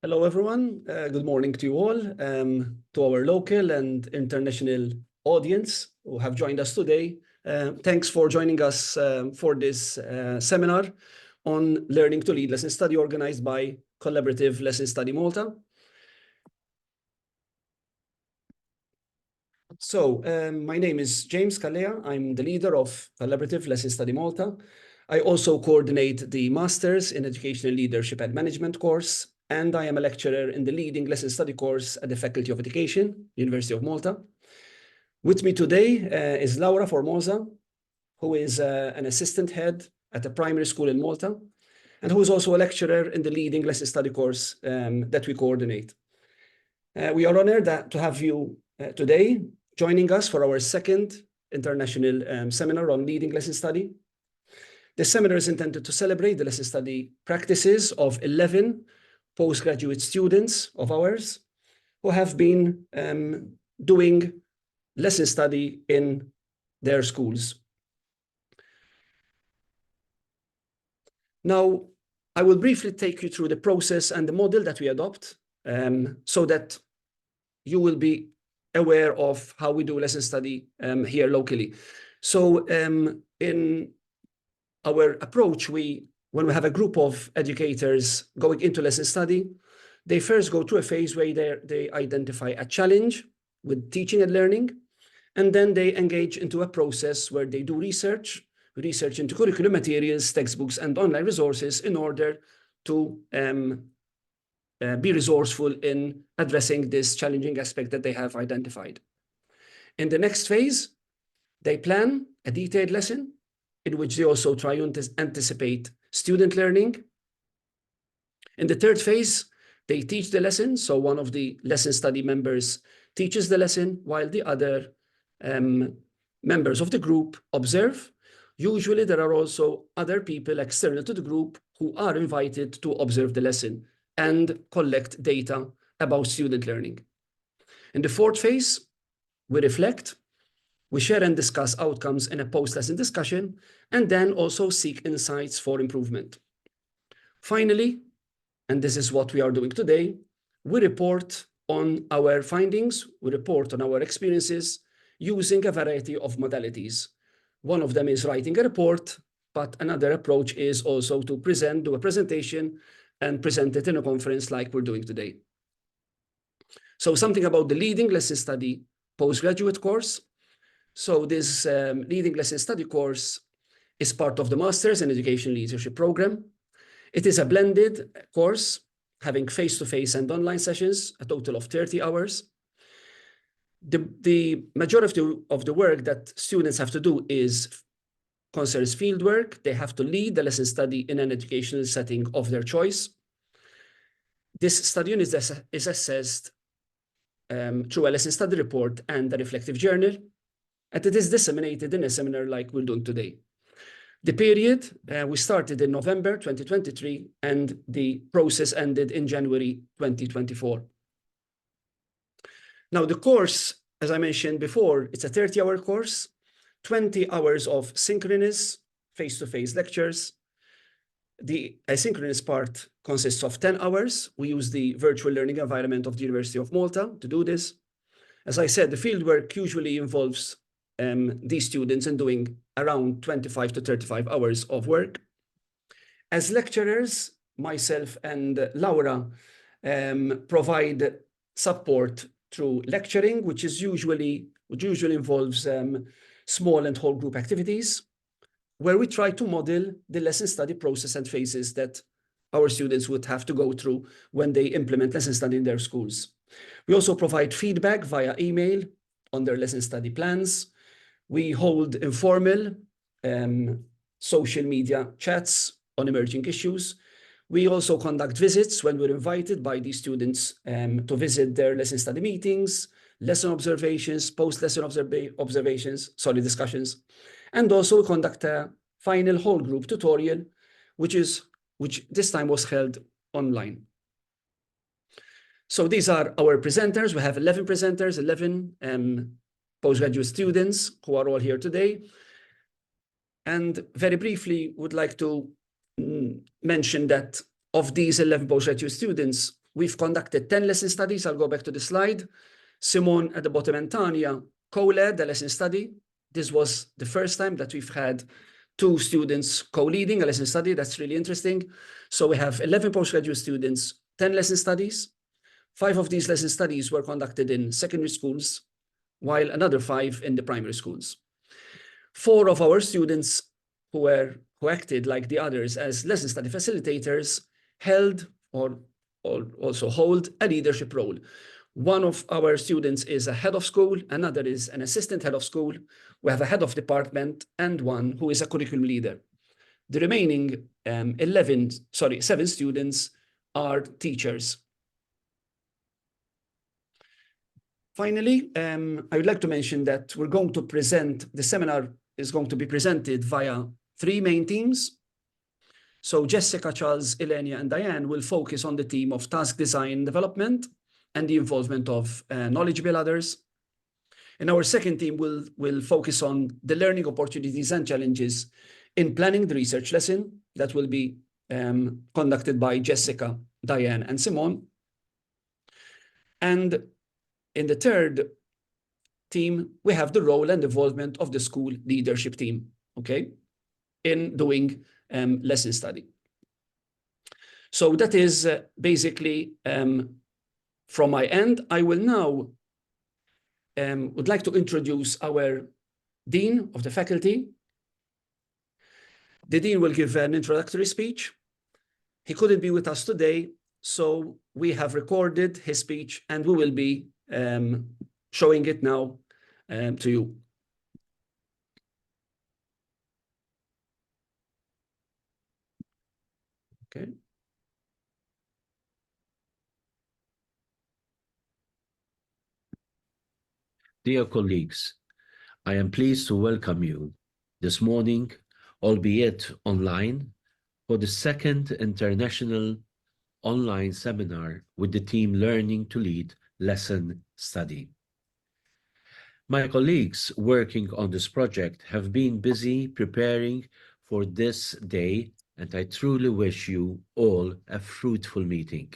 Hello, everyone. Good morning to you all, to our local and international audience who have joined us today. Thanks for joining us for this seminar on Learning to Lead Lesson Study organized by Collaborative Lesson Study Malta. So my name is James Kalea. I'm the leader of Collaborative Lesson Study Malta. I also coordinate the Masters in Educational Leadership and Management course, and I am a lecturer in the Leading Lesson Study course at the Faculty of Education, University of Malta. With me today is Laura Formosa, who is an assistant head at a primary school in Malta, and who is also a lecturer in the Leading Lesson Study course that we coordinate. We are honored to have you today joining us for our second international seminar on Leading Lesson Study. This seminar is intended to celebrate the lesson study practices of 11 postgraduate students of ours who have been doing lesson study in their schools. Now, I will briefly take you through the process and the model that we adopt so that you will be aware of how we do lesson study here locally. So in our approach, when we have a group of educators going into lesson study, they first go through a phase where they identify a challenge with teaching and learning, and then they engage into a process where they do research into curriculum materials, textbooks, and online resources in order to be resourceful in addressing this challenging aspect that they have identified. In the next phase, they plan a detailed lesson in which they also try to anticipate student learning. In the third phase, they teach the lesson. So one of the lesson study members teaches the lesson while the other members of the group observe. Usually there are also other people external to the group who are invited to observe the lesson and collect data about student learning. In the fourth phase, we reflect, we share and discuss outcomes in a post-lesson discussion, and then also seek insights for improvement. Finally, and this is what we are doing today, we report on our findings, we report on our experiences using a variety of modalities. One of them is writing a report, but another approach is also to do a presentation and present it in a conference like we're doing today. So something about the Leading Lesson Study postgraduate course. So this Leading Lesson Study course is part of the Masters in Education Leadership program. It is a blended course having face-to-face and online sessions, a total of 30 hours. The majority of the work that students have to do concerns field work. They have to lead the lesson study in an educational setting of their choice. This study unit is assessed through a lesson study report and a reflective journal, and it is disseminated in a seminar like we're doing today. The period, we started in November 2023, and the process ended in January 2024. Now, the course, as I mentioned before, it's a 30-hour course, 20 hours of synchronous face-to-face lectures. The asynchronous part consists of 10 hours. We use the virtual learning environment of the University of Malta to do this. As I said, the fieldwork usually involves these students in doing around 25 to 35 hours of work. As lecturers, myself and Laura provide support through lecturing, which usually involves small and whole group activities, where we try to model the lesson study process and phases that our students would have to go through when they implement lesson study in their schools. We also provide feedback via email on their lesson study plans. We hold informal social media chats on emerging issues. We also conduct visits when we're invited by these students to visit their lesson study meetings, lesson observations, post-lesson discussions. And also conduct a final whole group tutorial, which this time was held online. So these are our presenters. We have 11 presenters, 11 postgraduate students who are all here today. And very briefly, would like to mention that of these 11 postgraduate students, we've conducted 10 lesson studies. I'll go back to the slide. Simon at the bottom and Tanya co-led the lesson study. This was the first time that we've had 2 students co-leading a lesson study. That's really interesting. So we have 11 postgraduate students, 10 lesson studies. 5 of these lesson studies were conducted in secondary schools, while another 5 in the primary schools. 4 of our students who acted like the others as lesson study facilitators held or also hold a leadership role. One of our students is a head of school, another is an assistant head of school. We have a head of department and one who is a curriculum leader. The remaining 7 students are teachers. Finally, I would like to mention that we're going to present, the seminar is going to be presented via 3 main teams. So Jessica, Charles, Elenia, and Diane will focus on the theme of task design development and the involvement of knowledgeable others. And our second team will focus on the learning opportunities and challenges in planning the research lesson that will be conducted by Jessica, Diane, and Simone. And in the third team, we have the role and involvement of the school leadership team, okay, in doing lesson study. So that is basically from my end. I will now would like to introduce our Dean of the faculty. The Dean will give an introductory speech. He couldn't be with us today, so we have recorded his speech and we will be showing it now to you. Okay. Dear colleagues, I am pleased to welcome you this morning, albeit online, for the second international online seminar with the team Learning to Lead Lesson Study. My colleagues working on this project have been busy preparing for this day, and I truly wish you all a fruitful meeting.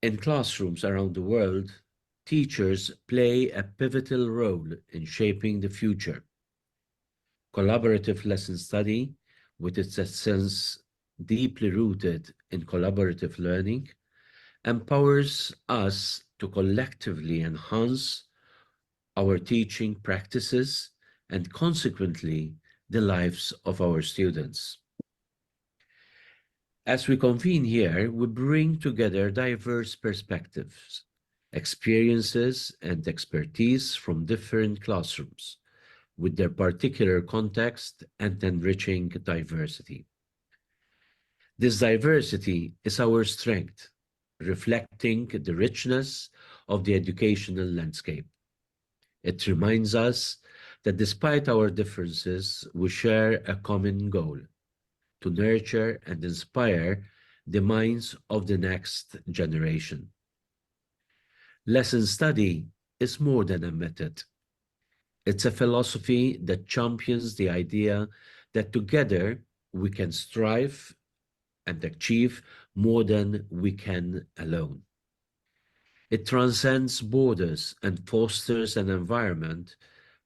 In classrooms around the world, teachers play a pivotal role in shaping the future. Collaborative lesson study, with its essence deeply rooted in collaborative learning, empowers us to collectively enhance our teaching practices and consequently the lives of our students. As we convene here, we bring together diverse perspectives, experiences, and expertise from different classrooms, with their particular context and enriching diversity. This diversity is our strength, reflecting the richness of the educational landscape. It reminds us that despite our differences, we share a common goal: to nurture and inspire the minds of the next generation. Lesson study is more than a method. It's a philosophy that champions the idea that together we can strive and achieve more than we can alone. It transcends borders and fosters an environment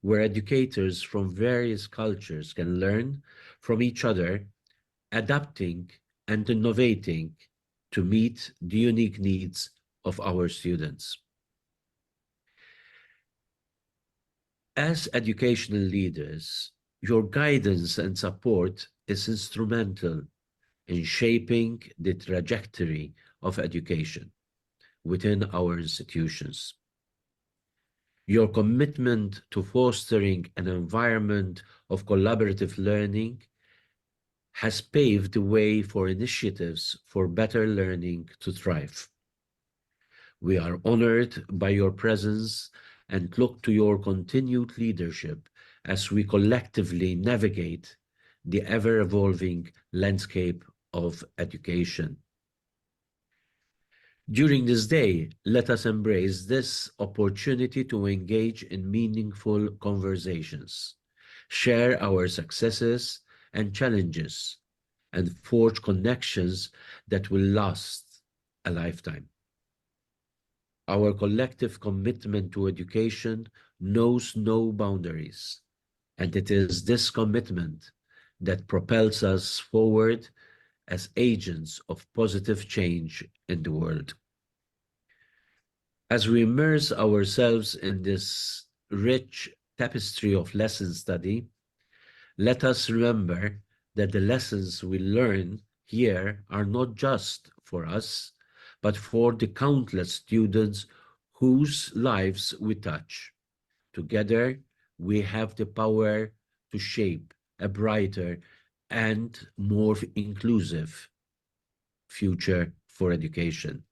where educators from various cultures can learn from each other, adapting and innovating to meet the unique needs of our students. As educational leaders, your guidance and support is instrumental in shaping the trajectory of education within our institutions. Your commitment to fostering an environment of collaborative learning has paved the way for initiatives for better learning to thrive. We are honored by your presence and look to your continued leadership as we collectively navigate the ever-evolving landscape of education. During this day, let us embrace this opportunity to engage in meaningful conversations, share our successes and challenges, and forge connections that will last a lifetime. Our collective commitment to education knows no boundaries, and it is this commitment that propels us forward as agents of positive change in the world. As we immerse ourselves in this rich tapestry of lesson study, let us remember that the lessons we learn here are not just for us, but for the countless students whose lives we touch. Together, we have the power to shape a brighter and more inclusive future for education.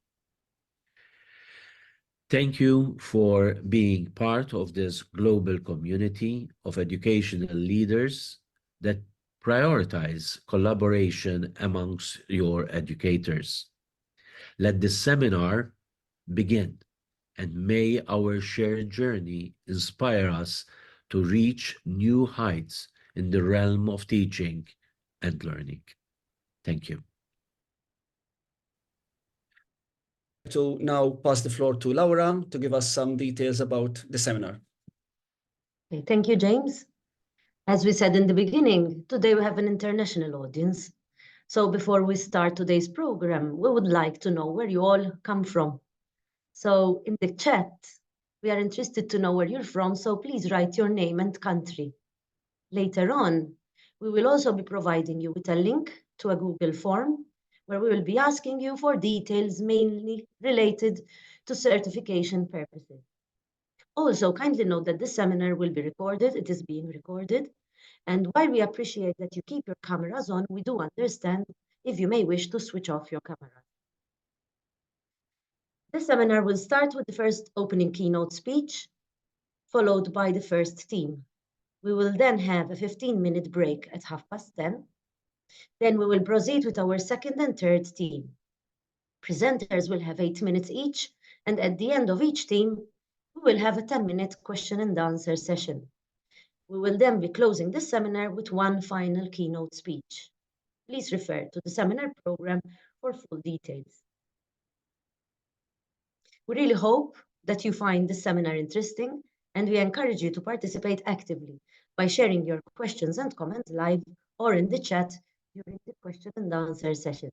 Thank you for being part of this global community of educational leaders that prioritize collaboration amongst your educators. Let this seminar begin, and may our shared journey inspire us to reach new heights in the realm of teaching and learning. Thank you. To now pass the floor to Laura to give us some details about the seminar. Okay, thank you, James. As we said in the beginning, today we have an international audience. So before we start today's program, we would like to know where you all come from. So in the chat, we are interested to know where you're from, so please write your name and country. Later on, we will also be providing you with a link to a Google form where we will be asking you for details mainly related to certification purposes. Also, kindly note that this seminar will be recorded. It is being recorded. And while we appreciate that you keep your cameras on, we do understand if you may wish to switch off your camera. This seminar will start with the first opening keynote speech, followed by the first team. We will then have a 15-minute break at 10:30. Then we will proceed with our second and third team. Presenters will have 8 minutes each, and at the end of each team, we will have a 10-minute question and answer session. We will then be closing this seminar with one final keynote speech. Please refer to the seminar program for full details. We really hope that you find this seminar interesting, and we encourage you to participate actively by sharing your questions and comments live or in the chat during the question and answer session.